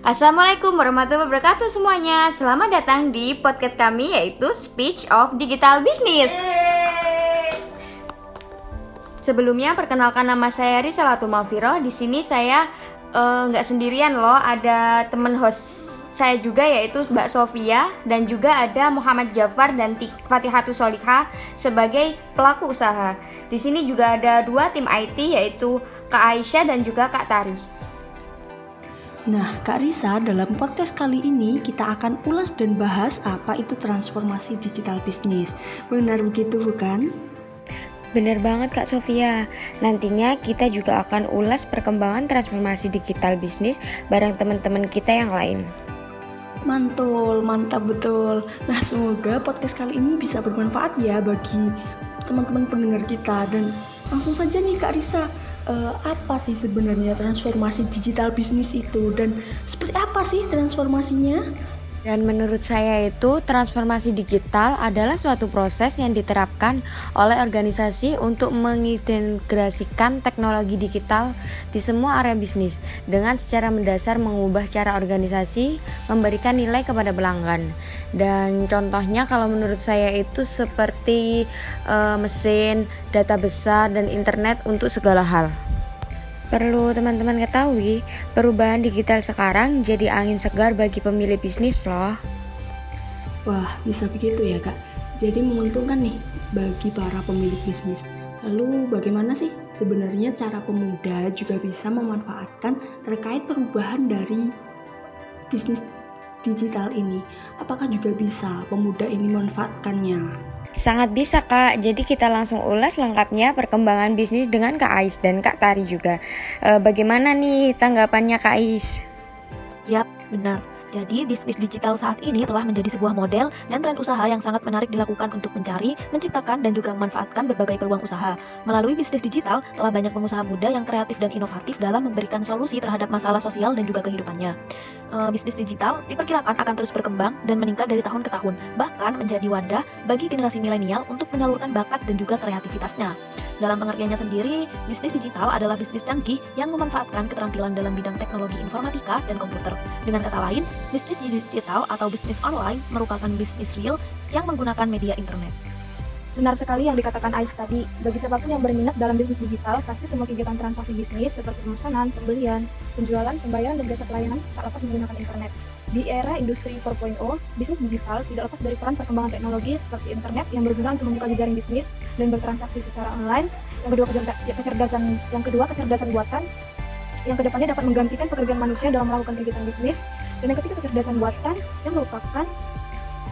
Assalamualaikum warahmatullahi wabarakatuh semuanya. Selamat datang di podcast kami yaitu Speech of Digital Business. Sebelumnya perkenalkan nama saya Risalatul Mafiro. Di sini saya nggak sendirian loh, ada teman host saya juga yaitu Mbak Sofia dan juga ada Muhammad Jafar dan Fatihatus Solikha sebagai pelaku usaha. Di sini juga ada dua tim IT yaitu Kak Aisyah dan juga Kak Tari. Nah, Kak Risa, dalam podcast kali ini kita akan ulas dan bahas apa itu transformasi digital bisnis. Benar begitu bukan? Bener banget Kak Sofia. Nantinya kita juga akan ulas perkembangan transformasi digital bisnis bareng teman-teman kita yang lain. Mantul, mantap betul. Nah, semoga podcast kali ini bisa bermanfaat ya bagi teman-teman pendengar kita. Dan langsung saja nih Kak Risa, apa sih sebenarnya transformasi digital bisnis itu dan seperti apa sih transformasinya? Dan menurut saya itu transformasi digital adalah suatu proses yang diterapkan oleh organisasi untuk mengintegrasikan teknologi digital di semua area bisnis dengan secara mendasar mengubah cara organisasi memberikan nilai kepada pelanggan. Dan contohnya kalau menurut saya itu seperti mesin, data besar, dan internet untuk segala hal. Perlu teman-teman ketahui, perubahan digital sekarang jadi angin segar bagi pemilik bisnis loh. Wah, bisa begitu ya Kak. Jadi menguntungkan nih bagi para pemilik bisnis. Lalu bagaimana sih sebenarnya cara pemuda juga bisa memanfaatkan terkait perubahan dari bisnis digital ini? Apakah juga bisa pemuda ini memanfaatkannya? Sangat bisa Kak, jadi kita langsung ulas lengkapnya perkembangan bisnis dengan Kak Ais dan Kak Tari juga. Bagaimana nih tanggapannya Kak Ais? Yap, benar. Jadi, bisnis digital saat ini telah menjadi sebuah model dan tren usaha yang sangat menarik dilakukan untuk mencari, menciptakan, dan juga memanfaatkan berbagai peluang usaha. Melalui bisnis digital, telah banyak pengusaha muda yang kreatif dan inovatif dalam memberikan solusi terhadap masalah sosial dan juga kehidupannya. Bisnis digital diperkirakan akan terus berkembang dan meningkat dari tahun ke tahun, bahkan menjadi wadah bagi generasi milenial untuk menyalurkan bakat dan juga kreativitasnya. Dalam pengertiannya sendiri, bisnis digital adalah bisnis canggih yang memanfaatkan keterampilan dalam bidang teknologi informatika dan komputer. Dengan kata lain, bisnis digital atau bisnis online merupakan bisnis real yang menggunakan media internet. Benar sekali yang dikatakan Ais tadi. Bagi siapapun yang berminat dalam bisnis digital, pasti semua kegiatan transaksi bisnis seperti pemesanan, pembelian, penjualan, pembayaran, dan jasa pelayanan tak lepas menggunakan internet. Di era industri 4.0, bisnis digital tidak lepas dari peran perkembangan teknologi seperti internet yang berguna untuk membuka jejaring bisnis dan bertransaksi secara online. Yang kedua, kecerdasan buatan yang kedepannya dapat menggantikan pekerjaan manusia dalam melakukan kegiatan bisnis. Dan yang ketiga, kecerdasan buatan yang merupakan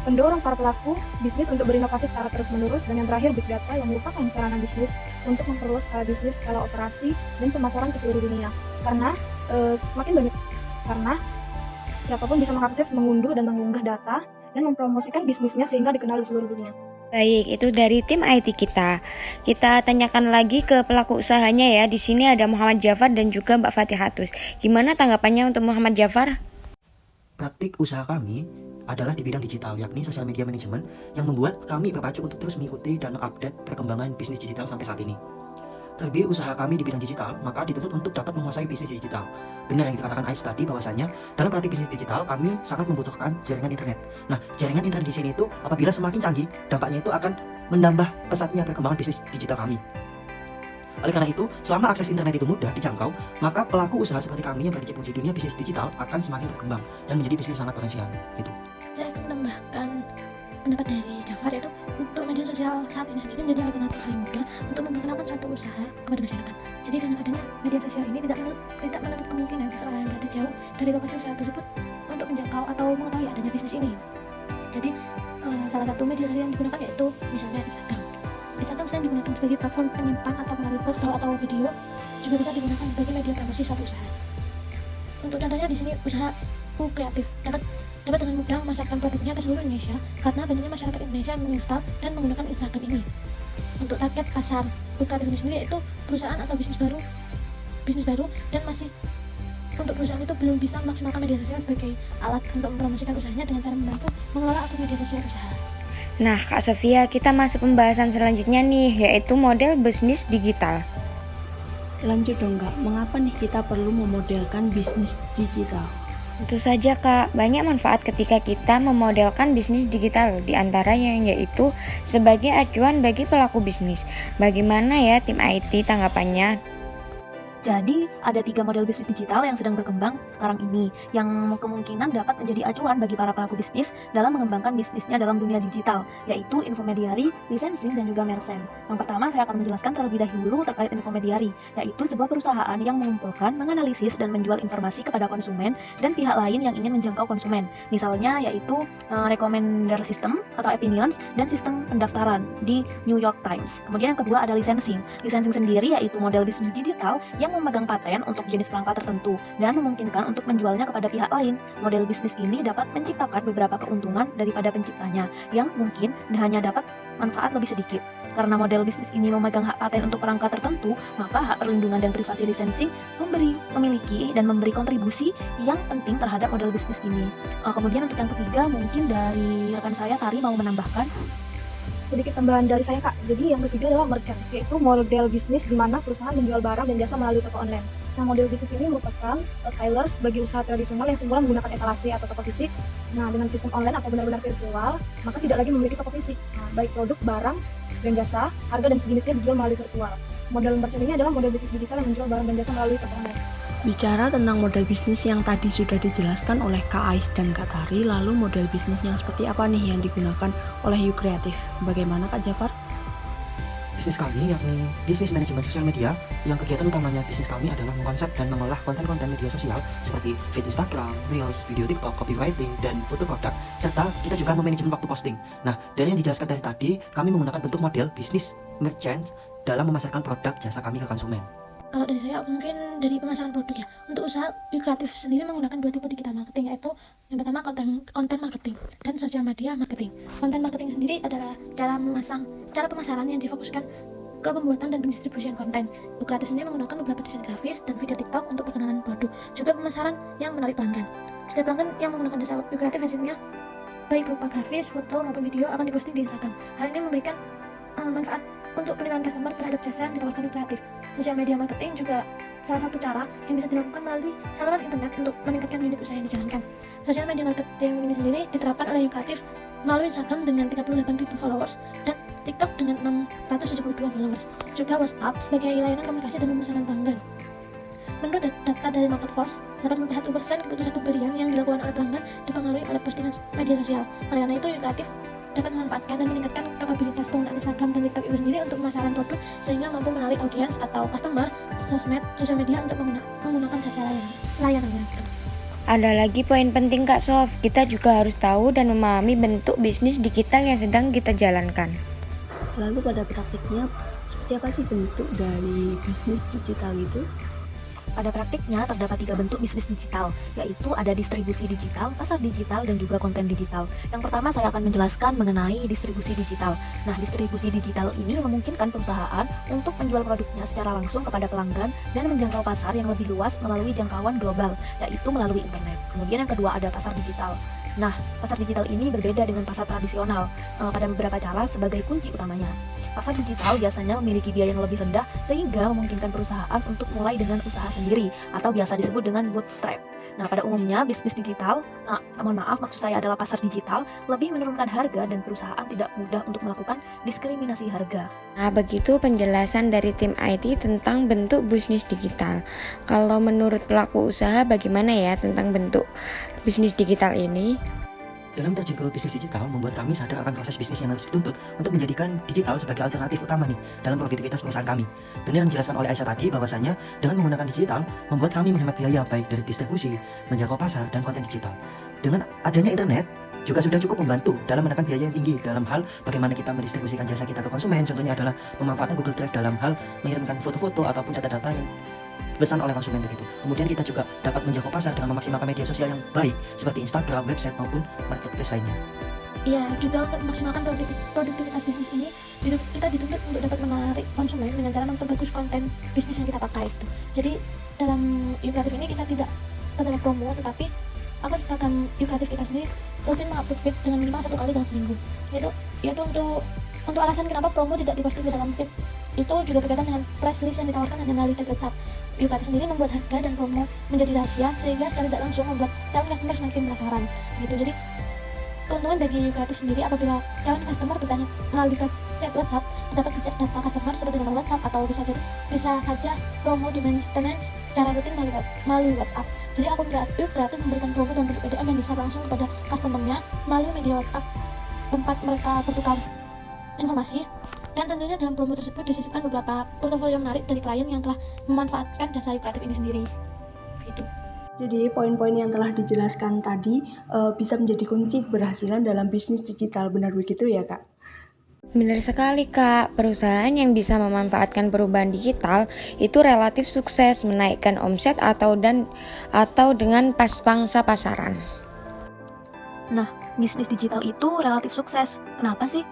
pendorong para pelaku bisnis untuk berinovasi secara terus-menerus. Dan yang terakhir, big data yang merupakan sarana bisnis untuk memperluas skala bisnis, skala operasi, dan pemasaran ke seluruh dunia. Karena siapapun bisa mengakses, mengunduh, dan mengunggah data dan mempromosikan bisnisnya sehingga dikenal di seluruh dunia. Baik, itu dari tim IT kita. Kita tanyakan lagi ke pelaku usahanya ya. Di sini ada Muhammad Jafar dan juga Mbak Fatihatus. Gimana tanggapannya untuk Muhammad Jafar? Praktik usaha kami adalah di bidang digital, yakni sosial media manajemen, yang membuat kami berpacu untuk terus mengikuti dan mengupdate perkembangan bisnis digital sampai saat ini. Terlebih usaha kami di bidang digital, maka dituntut untuk dapat menguasai bisnis digital. Benar yang dikatakan Ais tadi bahwasanya dalam praktik bisnis digital kami sangat membutuhkan jaringan internet. Nah, jaringan internet di sini itu apabila semakin canggih, dampaknya itu akan menambah pesatnya perkembangan bisnis digital kami. Oleh karena itu, selama akses internet itu mudah dijangkau, maka pelaku usaha seperti kami yang berkecimpung di dunia bisnis digital akan semakin berkembang dan menjadi bisnis sangat potensial. Gitu. Saya ingin menambahkan pendapat dari Jafar, yaitu untuk media sosial saat ini sendiri menjadi alternatif paling mudah untuk memperkenalkan suatu usaha kepada masyarakat. Jadi dengan adanya media sosial ini tidak menutup kemungkinan seseorang yang berada jauh dari lokasi usaha tersebut untuk menjangkau atau mengetahui adanya bisnis ini. Jadi salah satu media sosial yang digunakan yaitu misalnya Instagram. Instagram selain digunakan sebagai platform penyimpan atau menaruh foto atau video, juga bisa digunakan sebagai media promosi suatu usaha. Untuk contohnya di sini usaha kreatif dapat dengan mudah memasarkan produknya ke seluruh Indonesia karena banyaknya masyarakat Indonesia yang menginstal dan menggunakan Instagram ini. Untuk target pasar kreatif ini sendiri yaitu perusahaan atau bisnis baru dan masih untuk perusahaan itu belum bisa memaksimalkan media sosial sebagai alat untuk mempromosikan usahanya dengan cara membantu mengelola akun media sosial usaha. Nah Kak Sofia, kita masuk pembahasan selanjutnya nih, yaitu model bisnis digital. Lanjut dong Kak, mengapa nih kita perlu memodelkan bisnis digital? Tentu saja Kak, banyak manfaat ketika kita memodelkan bisnis digital, di antaranya yaitu sebagai acuan bagi pelaku bisnis. Bagaimana ya tim IT tanggapannya? Jadi, ada 3 model bisnis digital yang sedang berkembang sekarang ini, yang kemungkinan dapat menjadi acuan bagi para pelaku bisnis dalam mengembangkan bisnisnya dalam dunia digital, yaitu infomediary, licensing, dan juga merchant. Yang pertama, saya akan menjelaskan terlebih dahulu terkait infomediary, yaitu sebuah perusahaan yang mengumpulkan, menganalisis, dan menjual informasi kepada konsumen dan pihak lain yang ingin menjangkau konsumen. Misalnya, yaitu recommender system atau opinions dan sistem pendaftaran di New York Times. Kemudian yang kedua ada licensing. Licensing sendiri yaitu model bisnis digital yang memegang paten untuk jenis perangkat tertentu dan memungkinkan untuk menjualnya kepada pihak lain. Model bisnis ini dapat menciptakan beberapa keuntungan daripada penciptanya yang mungkin hanya dapat manfaat lebih sedikit. Karena model bisnis ini memegang hak paten untuk perangkat tertentu, maka hak perlindungan dan privasi licensing memiliki dan memberi kontribusi yang penting terhadap model bisnis ini. Kemudian untuk yang ketiga, mungkin dari rekan saya Tari mau menambahkan. Sedikit tambahan dari saya Kak, jadi yang ketiga adalah merchant, yaitu model bisnis di mana perusahaan menjual barang dan jasa melalui toko online. Nah, model bisnis ini merupakan tailors bagi usaha tradisional yang semula menggunakan etalase atau toko fisik. Nah, dengan sistem online atau benar-benar virtual, maka tidak lagi memiliki toko fisik. Nah, baik produk, barang, dan jasa, harga dan sejenisnya dijual melalui virtual. Model merchant ini adalah model bisnis digital yang menjual barang dan jasa melalui toko online. Bicara tentang model bisnis yang tadi sudah dijelaskan oleh Kak Ais dan Kak Tari, lalu model bisnis yang seperti apa nih yang digunakan oleh You Creative? Bagaimana Kak Jafar? Bisnis kami yakni bisnis manajemen sosial media, yang kegiatan utamanya bisnis kami adalah mengkonsep dan mengolah konten-konten media sosial seperti feed Instagram, Reels, video TikTok, copywriting, dan foto produk, serta kita juga memanajemen waktu posting. Nah, dari yang dijelaskan dari tadi, kami menggunakan bentuk model bisnis merchant dalam memasarkan produk jasa kami ke konsumen. Kalau dari saya mungkin dari pemasaran produk ya. Untuk usaha You Creative sendiri menggunakan 2 tipe digital marketing, yaitu yang pertama konten marketing dan sosial media marketing. Konten marketing sendiri adalah cara pemasaran yang difokuskan ke pembuatan dan pendistribusian konten. You Creative sendiri menggunakan beberapa desain grafis dan video TikTok untuk perkenalan produk. Juga pemasaran yang menarik pelanggan. Setiap pelanggan yang menggunakan jasa You Creative hasilnya baik berupa grafis, foto maupun video akan diposting di Instagram. Hal ini memberikan manfaat untuk penilaian customer terhadap jasa yang ditawarkan You Creative. Sosial media marketing juga salah satu cara yang bisa dilakukan melalui saluran internet untuk meningkatkan unit usaha yang dijalankan. Sosial media marketing ini sendiri diterapkan oleh You Creative melalui Instagram dengan 38.000 followers dan TikTok dengan 672 followers. Juga WhatsApp sebagai layanan komunikasi dan pemesanan pelanggan. Menurut data dari Marketforce, 81% keputusan pembelian yang dilakukan oleh pelanggan dipengaruhi oleh postingan media sosial. Oleh karena itu, You Creative dapat memanfaatkan dan meningkatkan kapabilitas penggunaan Instagram dan TikTok itu sendiri untuk pemasaran produk sehingga mampu menarik audiens atau customer sosial media untuk menggunakan jasa layanannya gitu. Ada lagi poin penting Kak Sof, kita juga harus tahu dan memahami bentuk bisnis digital yang sedang kita jalankan. Lalu pada praktiknya, seperti apa sih bentuk dari bisnis digital itu? Pada praktiknya terdapat 3 bentuk bisnis digital, yaitu ada distribusi digital, pasar digital, dan juga konten digital. Yang pertama saya akan menjelaskan mengenai distribusi digital. Nah, distribusi digital ini memungkinkan perusahaan untuk menjual produknya secara langsung kepada pelanggan dan menjangkau pasar yang lebih luas melalui jangkauan global, yaitu melalui internet. Kemudian yang kedua ada pasar digital. Nah, pasar digital ini berbeda dengan pasar tradisional pada beberapa cara sebagai kunci utamanya. Pasar digital biasanya memiliki biaya yang lebih rendah sehingga memungkinkan perusahaan untuk mulai dengan usaha sendiri atau biasa disebut dengan bootstrap. Nah, pada umumnya bisnis digital, maksud saya adalah pasar digital, lebih menurunkan harga dan perusahaan tidak mudah untuk melakukan diskriminasi harga. Nah, begitu penjelasan dari tim IT tentang bentuk bisnis digital. Kalau menurut pelaku usaha bagaimana ya tentang bentuk bisnis digital ini? Dalam terjangkau bisnis digital membuat kami sadar akan proses bisnis yang harus dituntut untuk menjadikan digital sebagai alternatif utama nih dalam produktivitas perusahaan kami. Benar yang dijelaskan oleh Aisyah tadi bahwasanya dengan menggunakan digital membuat kami menghemat biaya baik dari distribusi, menjangkau pasar, dan konten digital. Dengan adanya internet juga sudah cukup membantu dalam menekan biaya yang tinggi dalam hal bagaimana kita mendistribusikan jasa kita ke konsumen. Contohnya adalah pemanfaatan Google Drive dalam hal mengirimkan foto-foto ataupun data-data yang pesan oleh konsumen begitu. Kemudian kita juga dapat menjangkau pasar dengan memaksimalkan media sosial yang baik seperti Instagram, website maupun marketplace lainnya. Iya, juga untuk memaksimalkan produktivitas bisnis ini, kita dituntut untuk dapat menarik konsumen dengan cara memperbagus konten bisnis yang kita pakai itu. Jadi dalam You Creative ini kita tidak terdapat promo, tetapi akan Instagram You Creative kita sendiri rutin mengupload feed dengan minimal 1 kali dalam seminggu. Yaitu untuk alasan kenapa promo tidak diposting di dalam feed itu juga berkaitan dengan price list yang ditawarkan hanya melalui chat WhatsApp. Yukati sendiri membuat harga dan promo menjadi rahasia sehingga secara tidak langsung membuat calon customer semakin penasaran gitu. Jadi keuntungan bagi Yukati sendiri apabila calon customer bertanya melalui chat WhatsApp dapat dicek data customer seperti nomor WhatsApp atau bisa saja promo di maintenance secara rutin melalui WhatsApp. Jadi akun kreatif memberikan promo dan bentuk PDF yang bisa langsung kepada customernya melalui media WhatsApp tempat mereka bertukar informasi. Dan tentunya dalam promo tersebut disisipkan beberapa portofolio menarik dari klien yang telah memanfaatkan jasa Yukreatif ini sendiri. Gitu. Jadi poin-poin yang telah dijelaskan tadi bisa menjadi kunci keberhasilan dalam bisnis digital, benar begitu ya Kak? Benar sekali Kak, perusahaan yang bisa memanfaatkan perubahan digital itu relatif sukses menaikkan omset atau dengan pas pangsa pasaran. Nah, bisnis digital itu relatif sukses. Kenapa sih?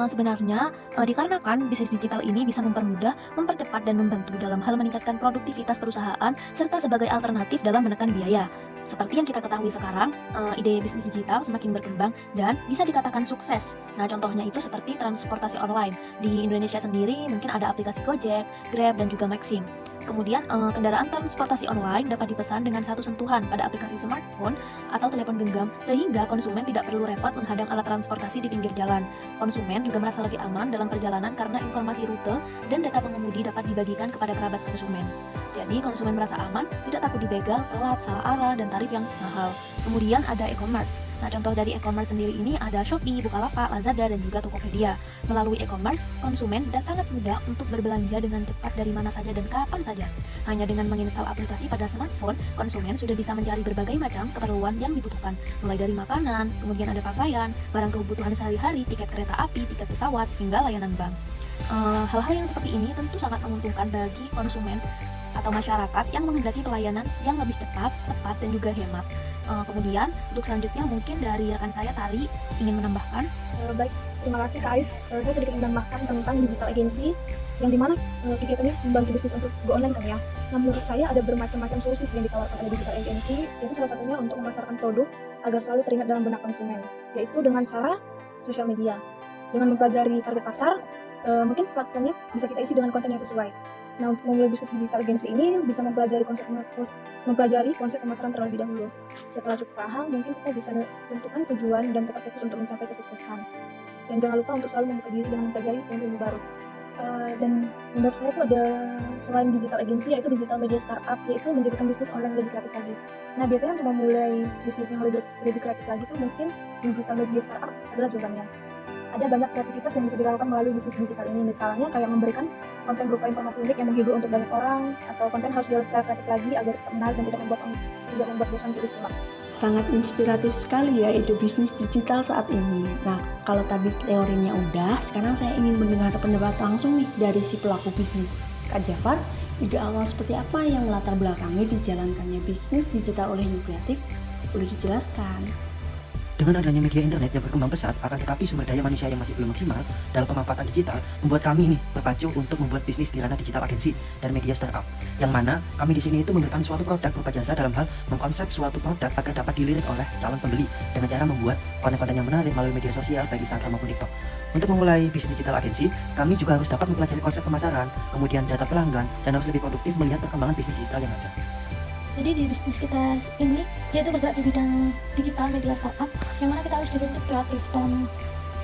Sebenarnya dikarenakan bisnis digital ini bisa mempermudah, mempercepat, dan membantu dalam hal meningkatkan produktivitas perusahaan serta sebagai alternatif dalam menekan biaya. Seperti yang kita ketahui sekarang, ide bisnis digital semakin berkembang dan bisa dikatakan sukses. Nah, contohnya itu seperti transportasi online. Di Indonesia sendiri mungkin ada aplikasi Gojek, Grab, dan juga Maxim. Kemudian kendaraan transportasi online dapat dipesan dengan satu sentuhan pada aplikasi smartphone atau telepon genggam sehingga konsumen tidak perlu repot menghadang alat transportasi di pinggir jalan. Konsumen juga merasa lebih aman dalam perjalanan karena informasi rute dan data pengemudi dapat dibagikan kepada kerabat konsumen. Jadi konsumen merasa aman, tidak takut dibegal, telat, salah arah, dan tarif yang mahal. Kemudian ada e-commerce. Nah, contoh dari e-commerce sendiri ini ada Shopee, Bukalapak, Lazada, dan juga Tokopedia. Melalui e-commerce, konsumen sangat mudah untuk berbelanja dengan cepat dari mana saja dan kapan saja. Hanya dengan menginstal aplikasi pada smartphone, konsumen sudah bisa mencari berbagai macam keperluan yang dibutuhkan, mulai dari makanan, kemudian ada pakaian, barang kebutuhan sehari-hari, tiket kereta api, tiket pesawat, hingga layanan bank. Hal-hal yang seperti ini tentu sangat menguntungkan bagi konsumen atau masyarakat yang menghendaki pelayanan yang lebih cepat, tepat, dan juga hemat. Kemudian untuk selanjutnya mungkin dari rekan saya Tari ingin menambahkan. Baik, terima kasih Kak Ais. Saya sedikit menambahkan tentang digital agency yang dimana kegiatannya membantu bisnis untuk go online kan ya. Nah, menurut saya ada bermacam-macam solusi yang ditawarkan oleh digital agency, yaitu salah satunya untuk memasarkan produk agar selalu teringat dalam benak konsumen, yaitu dengan cara sosial media. Dengan mempelajari target pasar, mungkin platformnya bisa kita isi dengan konten yang sesuai. Nah, untuk memulai bisnis digital agency ini bisa mempelajari konsep pemasaran terlebih dahulu. Setelah cukup paham, mungkin kita bisa tentukan tujuan dan tetap fokus untuk mencapai kesuksesan. Dan jangan lupa untuk selalu membuka diri dengan mempelajari ilmu baru. Dan menurut saya itu ada selain digital agency yaitu digital media startup, yaitu menjadikan bisnis online lebih kreatif lagi. Nah, biasanya untuk memulai bisnis yang lebih kreatif lagi itu mungkin digital media startup adalah jawabannya. Ada banyak kreativitas yang bisa dilakukan melalui bisnis digital ini, misalnya kayak memberikan konten berupa informasi unik yang menghibur untuk banyak orang, atau konten harus diolah secara kreatif lagi agar tetap menarik dan tidak membuat bosan untuk disimak. Sangat inspiratif sekali ya ide bisnis digital saat ini. Nah, kalau tadi teorinya udah, sekarang saya ingin mendengar pendapat langsung nih dari si pelaku bisnis. Kak Jafar, ide awal seperti apa yang melatar belakangi dijalankannya bisnis digital oleh Yukreatif? Boleh dijelaskan? Dengan adanya media internet yang berkembang pesat, akan tetapi sumber daya manusia yang masih belum maksimal dalam pemanfaatan digital, membuat kami ini berpacu untuk membuat bisnis di ranah digital agensi dan media startup. Yang mana kami di sini itu memberikan suatu produk berupa jasa dalam hal mengkonsep suatu produk agar dapat dilirik oleh calon pembeli dengan cara membuat konten-konten yang menarik melalui media sosial baik Instagram maupun TikTok. Untuk memulai bisnis digital agensi, kami juga harus dapat mempelajari konsep pemasaran, kemudian data pelanggan, dan harus lebih produktif melihat perkembangan bisnis digital yang ada. Jadi di bisnis kita ini yaitu bergerak di bidang digital media startup, yang mana kita harus dituntut kreatif dalam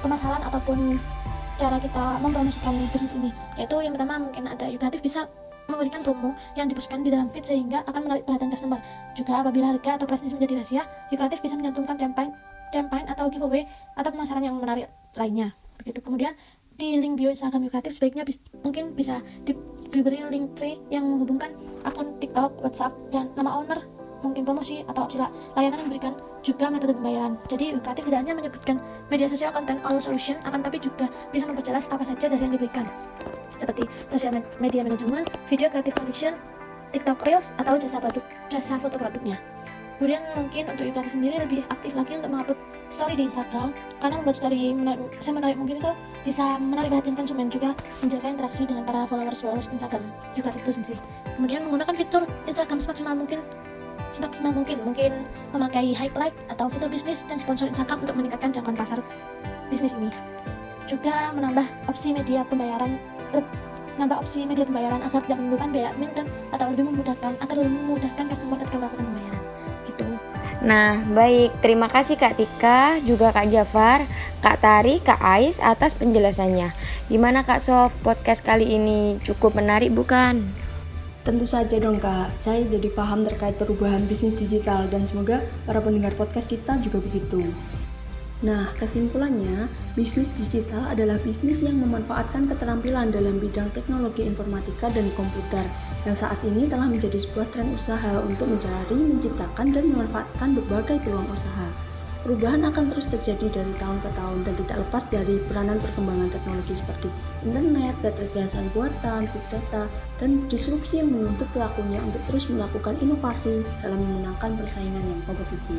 pemasaran ataupun cara kita mempromosikan bisnis ini. Yaitu yang pertama mungkin ada Yukreatif bisa memberikan promo yang dipostkan di dalam feed sehingga akan menarik perhatian customer. Juga apabila harga atau price list menjadi rahasia, Yukreatif bisa mencantumkan campaign atau giveaway atau pemasaran yang menarik lainnya. Begitu. Kemudian di link bio Instagram Yukreatif sebaiknya mungkin bisa diberi link tree yang menghubungkan akun TikTok, WhatsApp, dan nama owner, mungkin promosi atau opsi layanan diberikan, juga metode pembayaran. Jadi Yukreatif tidak hanya menyebutkan media sosial konten all solution, akan tapi juga bisa memperjelas apa saja jasa yang diberikan, seperti sosial media manajemen, video creative collection, TikTok Reels, atau jasa foto produknya. Kemudian mungkin untuk Yukreatif sendiri lebih aktif lagi untuk mengupload story di Instagram, karena membuat story semenarik mungkin itu bisa menarik perhatian konsumen, juga menjaga interaksi dengan para followers Instagram Yukreatif itu sendiri. Kemudian menggunakan fitur Instagram semaksimal mungkin memakai highlight atau fitur bisnis dan sponsor Instagram untuk meningkatkan jangkauan pasar bisnis ini. Juga menambah opsi media pembayaran nambah opsi media pembayaran agar tidak menimbulkan biaya admin dan atau lebih memudahkan customer ketika melakukan pembayaran gitu. Nah, baik. Terima kasih Kak Tika, juga Kak Jafar, Kak Tari, Kak Ais atas penjelasannya. Gimana Kak Sof, podcast kali ini cukup menarik bukan? Tentu saja dong Kak, saya jadi paham terkait perubahan bisnis digital dan semoga para pendengar podcast kita juga begitu. Nah, kesimpulannya, bisnis digital adalah bisnis yang memanfaatkan keterampilan dalam bidang teknologi informatika dan komputer yang saat ini telah menjadi sebuah tren usaha untuk mencari, menciptakan, dan memanfaatkan berbagai peluang usaha. Perubahan akan terus terjadi dari tahun ke tahun dan tidak lepas dari peranan perkembangan teknologi seperti internet, kecerdasan buatan, big data, dan disrupsi yang menuntut pelakunya untuk terus melakukan inovasi dalam memenangkan persaingan yang kompetitif.